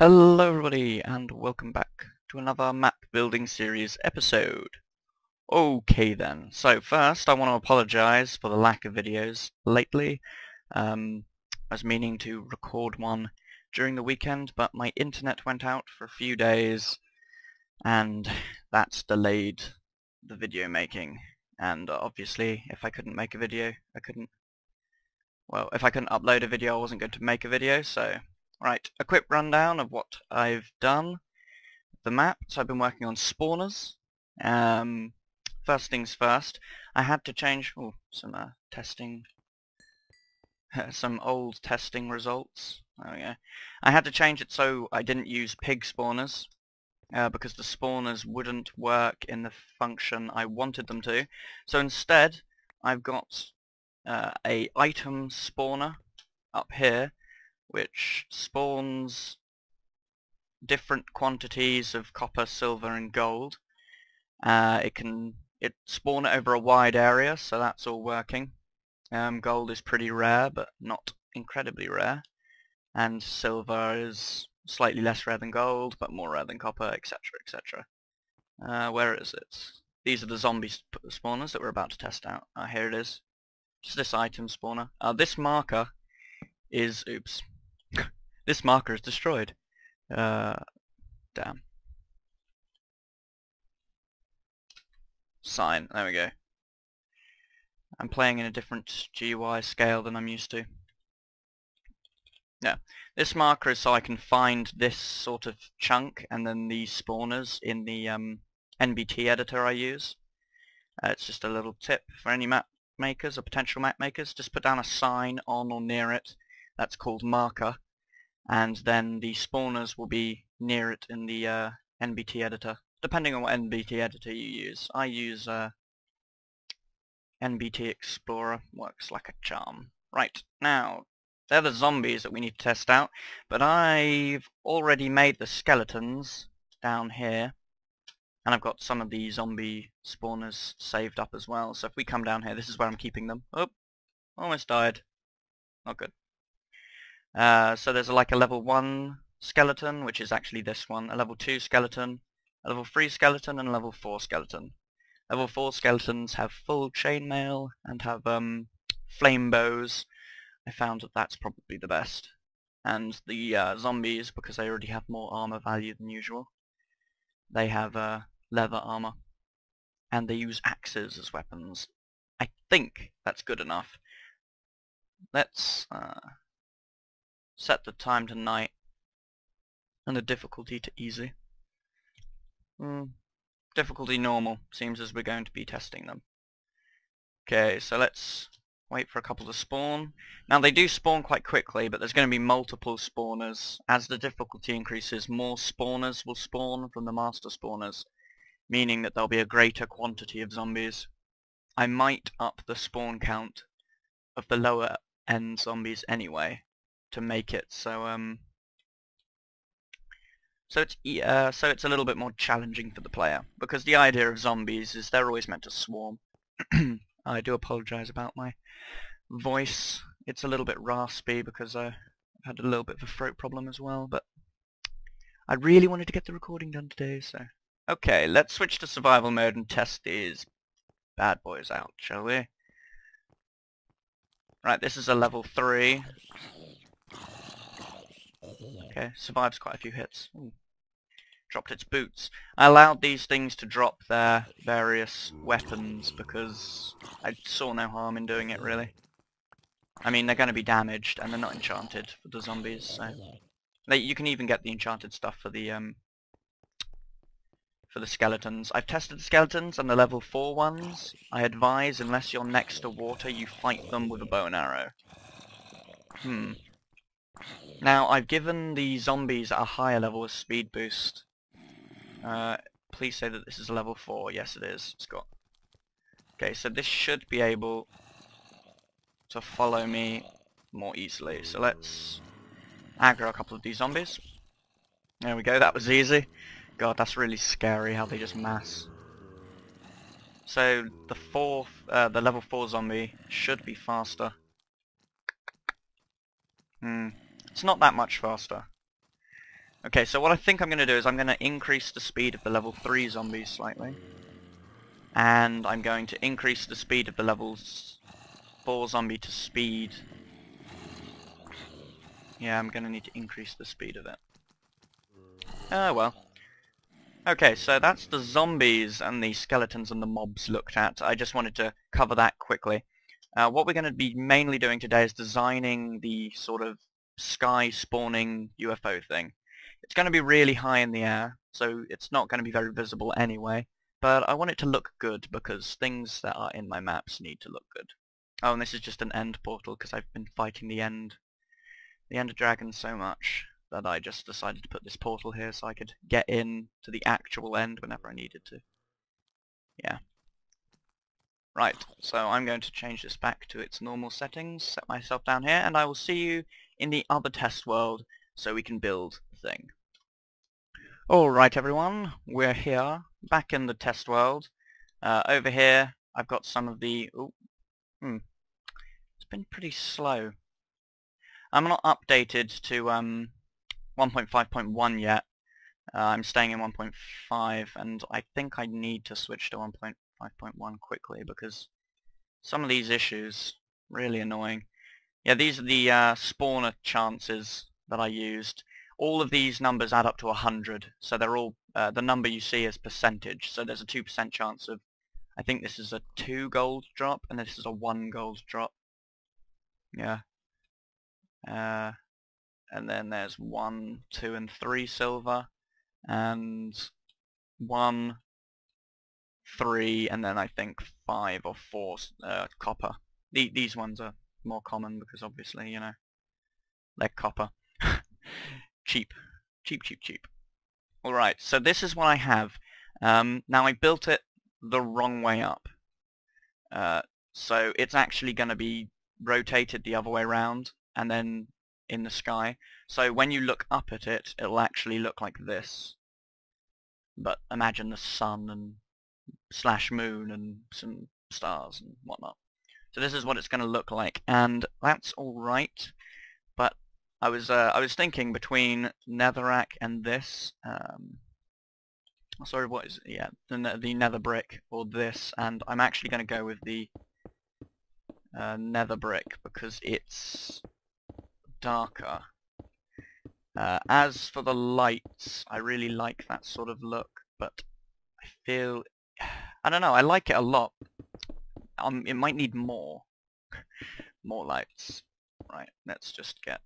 Hello everybody and welcome back to another map building series episode. Okay then, so first I want to apologise for the lack of videos lately. I was meaning to record one during the weekend, but my internet went out for a few days and that's delayed the video making. And obviously if I couldn't make a video, if I couldn't upload a video I wasn't going to make a video, so right, a quick rundown of what I've done. The map, so I've been working on spawners. First things first, I had to change some testing, some old testing results. There we go. I had to change it so I didn't use pig spawners because the spawners wouldn't work in the function I wanted them to. So instead, I've got a item spawner up here, which spawns different quantities of copper, silver and gold. It spawn it over a wide area, so that's all working. Gold is pretty rare, but not incredibly rare. And silver is slightly less rare than gold, but more rare than copper, etc, etc. Where is it? These are the zombie spawners that we're about to test out. Here it is. Just this item spawner. This marker is... oops. This marker is destroyed. Damn. Sign. There we go. I'm playing in a different GUI scale than I'm used to. Yeah. This marker is so I can find this sort of chunk and then the spawners in the NBT editor I use. It's just a little tip for any map makers or potential map makers. Just put down a sign on or near it. That's called marker. And then the spawners will be near it in the NBT editor, depending on what NBT editor you use. I use NBT Explorer, works like a charm. Right, now, they're the zombies that we need to test out, but I've already made the skeletons down here, and I've got some of the zombie spawners saved up as well, so if we come down here, this is where I'm keeping them. Oh, almost died. Not good. So there's like a level 1 skeleton, which is actually this one, a level 2 skeleton, a level 3 skeleton, and a level 4 skeleton. Level 4 skeletons have full chainmail and have flame bows. I found that that's probably the best. And the zombies, because they already have more armor value than usual, they have leather armor. And they use axes as weapons. I think that's good enough. Let's set the time to night and the difficulty to easy. Difficulty normal, seems as we're going to be testing them. Okay, so let's wait for a couple to spawn. Now they do spawn quite quickly, but there's going to be multiple spawners. As the difficulty increases, more spawners will spawn from the master spawners, meaning that there'll be a greater quantity of zombies. I might up the spawn count of the lower end zombies anyway, to make it so it's a little bit more challenging for the player, because the idea of zombies is they're always meant to swarm. I do apologise about my voice. It's a little bit raspy because I've had a little bit of a throat problem as well, but I really wanted to get the recording done today, so... Okay, let's switch to survival mode and test these bad boys out, shall we? Right, this is a level 3. Okay, survives quite a few hits. Ooh. Dropped its boots. I allowed these things to drop their various weapons because I saw no harm in doing it, really. I mean, they're going to be damaged and they're not enchanted for the zombies, so... You can even get the enchanted stuff for the skeletons. I've tested the skeletons and the level 4 ones. I advise, unless you're next to water, you fight them with a bow and arrow. Now, I've given the zombies at a higher level a speed boost. Please say that this is a level 4. Yes, it is. It's got... Okay, so this should be able to follow me more easily. So let's aggro a couple of these zombies. There we go, that was easy. God, that's really scary how they just mass. So the level 4 zombie should be faster. It's not that much faster. Okay, so what I think I'm going to do is I'm going to increase the speed of the level 3 zombies slightly. And I'm going to increase the speed of the level 4 zombie to speed. Yeah, I'm going to need to increase the speed of it. Oh well. Okay, so that's the zombies and the skeletons and the mobs looked at. I just wanted to cover that quickly. What we're going to be mainly doing today is designing the sort of sky spawning UFO thing. It's going to be really high in the air, so it's not going to be very visible anyway, but I want it to look good because things that are in my maps need to look good. Oh, and this is just an end portal because I've been fighting the Ender Dragon so much that I just decided to put this portal here so I could get in to the actual end whenever I needed to. Yeah. Right, so I'm going to change this back to its normal settings, set myself down here, and I will see you in the other test world so we can build the thing. Alright everyone, we're here, back in the test world. Over here, I've got some of the... it's been pretty slow. I'm not updated to 1.5.1 yet. I'm staying in 1.5, and I think I need to switch to 1.5.1 quickly because some of these issues really annoying. Yeah, these are the spawner chances that I used. All of these numbers add up to 100, so they're all the number you see is percentage. So there's a 2% chance of, I think this is a 2 gold drop, and this is a 1 gold drop. Yeah. And then there's 1, 2, and 3 silver, and 1, 3, and then I think 5 or 4 copper. These ones are more common because obviously, you know, they're copper. Cheap. Cheap, cheap, cheap. Alright, so this is what I have. Now I built it the wrong way up. So it's actually going to be rotated the other way around and then in the sky. So when you look up at it, it'll actually look like this. But imagine the sun and slash moon and some stars and whatnot. So this is what it's going to look like, and that's all right. But I was thinking between netherrack and this. Sorry, what is it? Yeah, the nether brick or this, and I'm actually going to go with the nether brick because it's darker. As for the lights, I really like that sort of look, but I feel, I don't know, I like it a lot. It might need more lights. Right, let's just get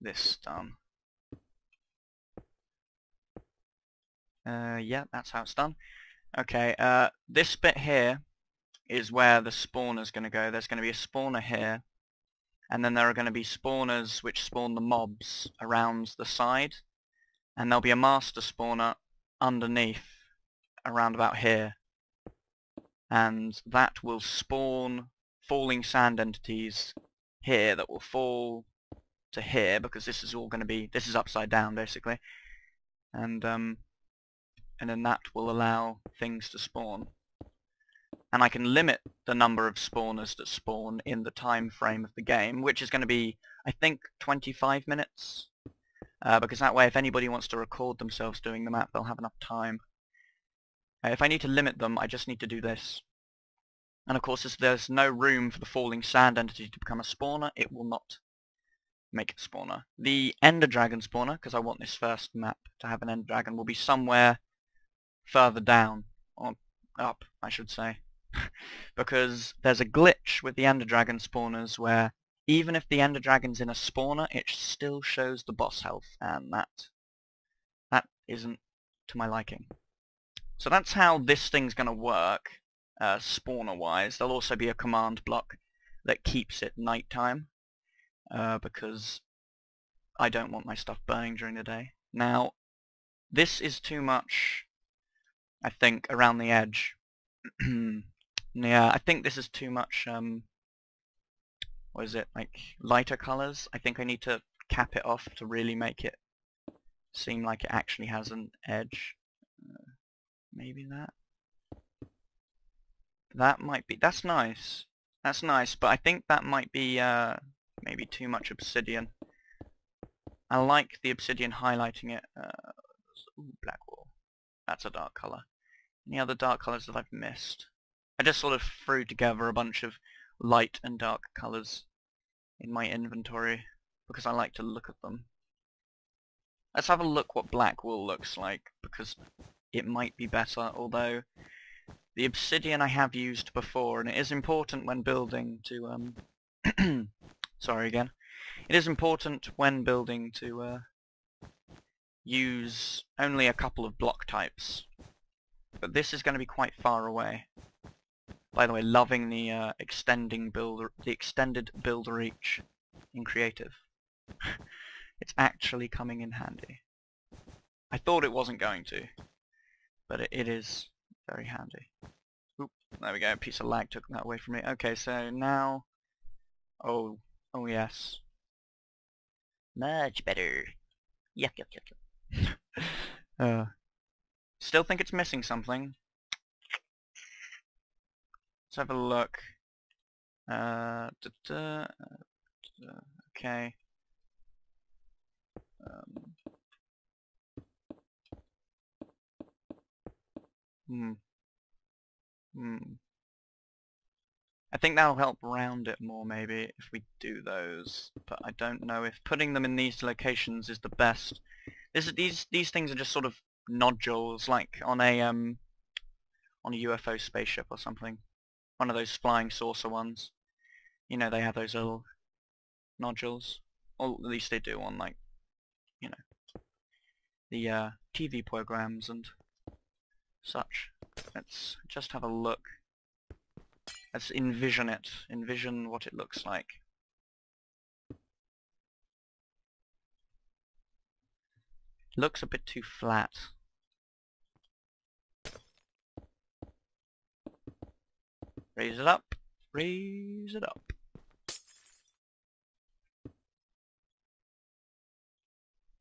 this done. Yeah, that's how it's done. Okay, this bit here is where the spawner's going to go. There's going to be a spawner here, and then there are going to be spawners which spawn the mobs around the side, and there'll be a master spawner underneath, around about here, and that will spawn falling sand entities here that will fall to here because this is all going to be, this is upside down basically, and then that will allow things to spawn. And I can limit the number of spawners that spawn in the time frame of the game, which is going to be, I think, 25 minutes. Because that way, if anybody wants to record themselves doing the map, they'll have enough time. If I need to limit them, I just need to do this. And of course, if there's no room for the falling sand entity to become a spawner, it will not make a spawner. The Ender Dragon spawner, because I want this first map to have an Ender Dragon, will be somewhere further down, or up, I should say. Because there's a glitch with the Ender Dragon spawners where even if the Ender Dragon's in a spawner, it still shows the boss health, and that isn't to my liking. So that's how this thing's going to work, spawner-wise. There'll also be a command block that keeps it nighttime, because I don't want my stuff burning during the day. Now, this is too much, I think, around the edge. Yeah, I think this is too much, what is it, like, lighter colors? I think I need to cap it off to really make it seem like it actually has an edge. Maybe that? That might be, that's nice. That's nice, but I think that might be, maybe too much obsidian. I like the obsidian highlighting it. Ooh, black wool. That's a dark colour. Any other dark colours that I've missed? I just sort of threw together a bunch of light and dark colours in my inventory because I like to look at them. Let's have a look what black wool looks like, because it might be better, although the obsidian I have used before, and it is important when building to sorry again. It is important when building to use only a couple of block types, but this is going to be quite far away. By the way, loving the extended build reach in creative. It's actually coming in handy. I thought it wasn't going to, but it is very handy. Oop, there we go, a piece of lag took that away from me. Okay, so now... Oh yes. Much better. Yuck, yuck, yuck, yuck. Still think it's missing something. Let's have a look. Okay. I think that'll help round it more maybe if we do those, but I don't know if putting them in these locations is the best. These things are just sort of nodules, like on a UFO spaceship or something. One of those flying saucer ones. You know, they have those little nodules. Or at least they do on, like, you know, the TV programs and such. Let's just have a look. Let's envision it. Envision what it looks like. Looks a bit too flat. Raise it up. Raise it up.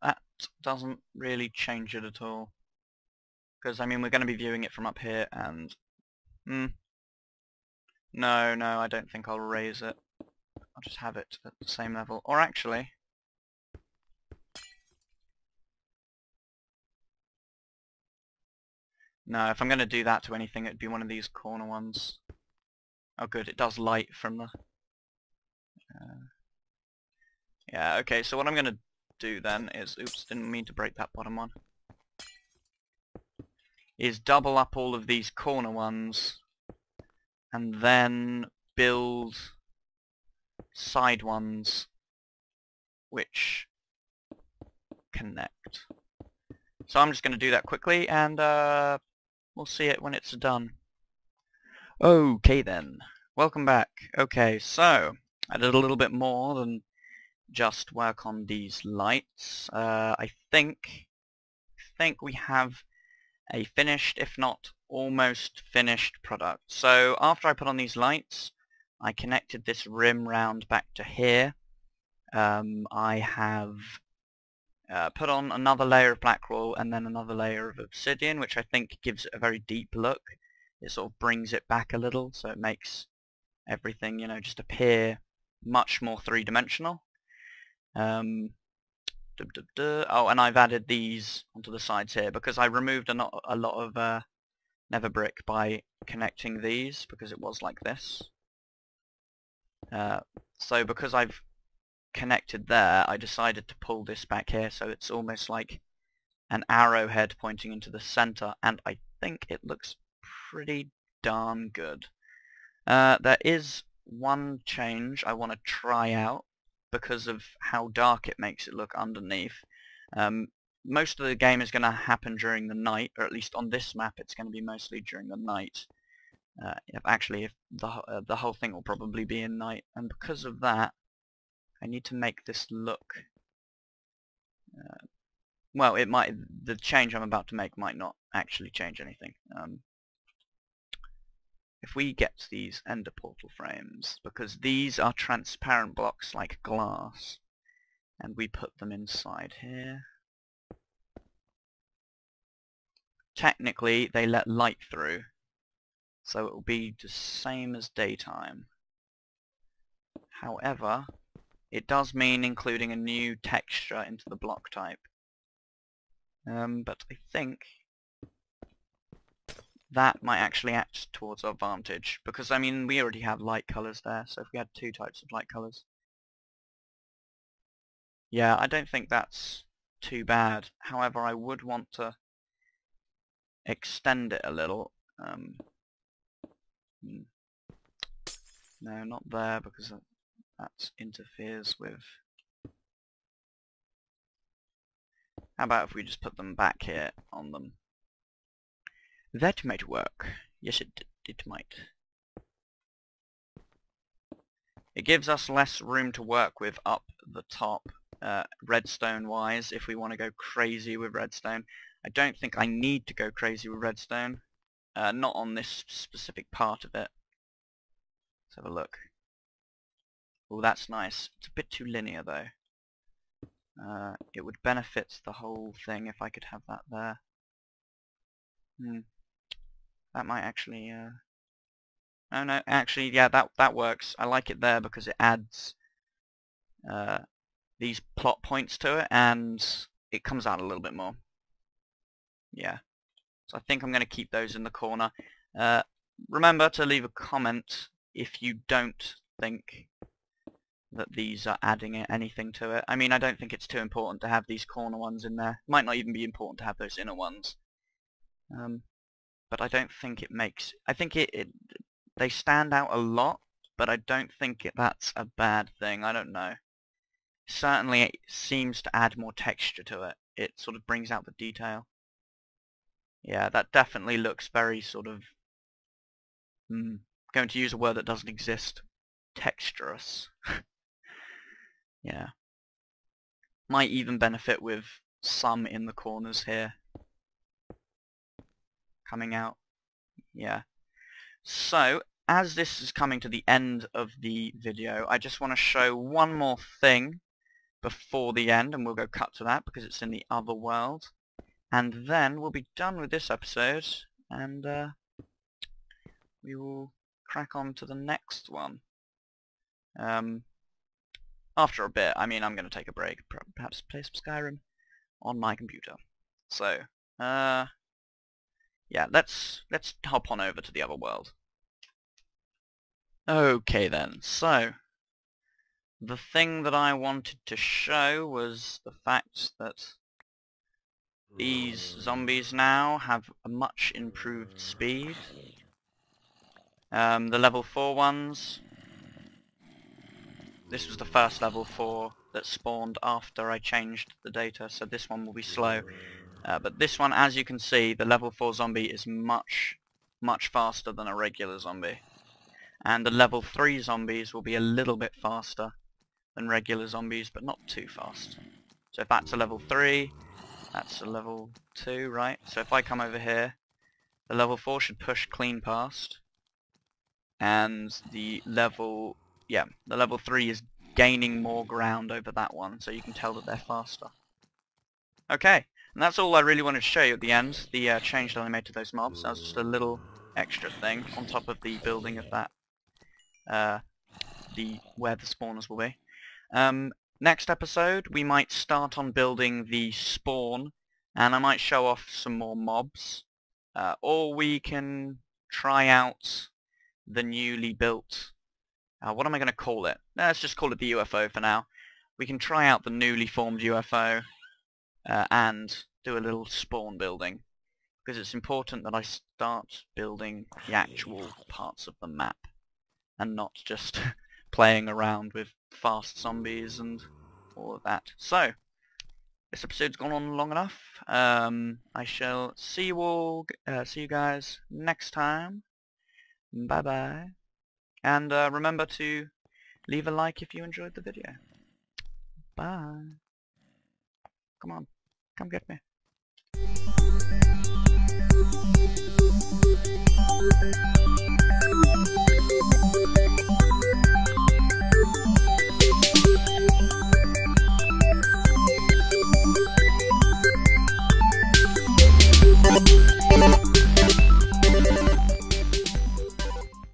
That doesn't really change it at all. Because, I mean, we're going to be viewing it from up here and... No, I don't think I'll raise it. I'll just have it at the same level. Or actually... No, if I'm going to do that to anything, it'd be one of these corner ones. Oh good, it does light from the... yeah, okay, so what I'm going to do then is... Oops, didn't mean to break that bottom one. Is double up all of these corner ones and then build side ones which connect. So I'm just going to do that quickly and we'll see it when it's done. Okay then, welcome back. Okay, so I did a little bit more than just work on these lights. I think we have a finished, if not almost finished product. So after I put on these lights, I connected this rim round back to here. I have put on another layer of black wool and then another layer of obsidian, which I think gives it a very deep look. It sort of brings it back a little, so it makes everything, you know, just appear much more three-dimensional. Oh, and I've added these onto the sides here because I removed a lot of nether brick by connecting these because it was like this. So because I've connected there, I decided to pull this back here so it's almost like an arrowhead pointing into the center, and I think it looks pretty darn good. There is one change I want to try out because of how dark it makes it look underneath. Most of the game is going to happen during the night, or at least on this map it's going to be mostly during the night. If the whole thing will probably be in night, and because of that I need to make this look well, the change I'm about to make might not actually change anything. If we get these ender portal frames, because these are transparent blocks like glass, and we put them inside here, technically they let light through, so it will be the same as daytime. However, it does mean including a new texture into the block type. But I think that might actually act towards our advantage, because I mean we already have light colors there, so if we had two types of light colors, yeah, I don't think that's too bad. However, I would want to extend it a little. No, not there, because that interferes with... How about if we just put them back here on them? That might work. Yes, it might. It gives us less room to work with up the top, redstone-wise, if we want to go crazy with redstone. I don't think I need to go crazy with redstone. Not on this specific part of it. Let's have a look. Oh, that's nice. It's a bit too linear, though. It would benefit the whole thing if I could have that there. That might actually... Oh no, actually, yeah, that works. I like it there because it adds these plot points to it, and it comes out a little bit more. Yeah. So I think I'm going to keep those in the corner. Remember to leave a comment if you don't think that these are adding anything to it. I mean, I don't think it's too important to have these corner ones in there. Might not even be important to have those inner ones. But I don't think it makes... I think they stand out a lot, but I don't think that's a bad thing. I don't know. Certainly it seems to add more texture to it. It sort of brings out the detail. Yeah, that definitely looks very sort of... going to use a word that doesn't exist. Texturous. Yeah. Might even benefit with some in the corners here. Coming out. Yeah. So, as this is coming to the end of the video, I just want to show one more thing before the end, and we'll go cut to that because it's in the other world. And then we'll be done with this episode, and we will crack on to the next one. After a bit, I mean, I'm going to take a break, perhaps play some Skyrim on my computer. So, yeah, let's hop on over to the other world. Okay then, so the thing that I wanted to show was the fact that these zombies now have a much improved speed. The level 4 ones, this was the first level 4 that spawned after I changed the data, so this one will be slow. But this one, as you can see, the level 4 zombie is much faster than a regular zombie. And the level 3 zombies will be a little bit faster than regular zombies, but not too fast. So if that's a level 3, that's a level 2, right? So if I come over here, the level 4 should push clean past. And the level 3 is gaining more ground over that one, so you can tell that they're faster. Okay, and that's all I really wanted to show you at the end, the change that I made to those mobs. That was just a little extra thing on top of the building of that, where the spawners will be. Next episode, we might start on building the spawn, and I might show off some more mobs, or we can try out the newly built, what am I going to call it? Let's just call it the UFO for now. We can try out the newly formed UFO and do a little spawn building, because it's important that I start building the actual parts of the map and not just playing around with fast zombies and all of that. So, this episode's gone on long enough. I shall see you guys next time. Bye bye. And remember to leave a like if you enjoyed the video. Bye. Come on, come get me.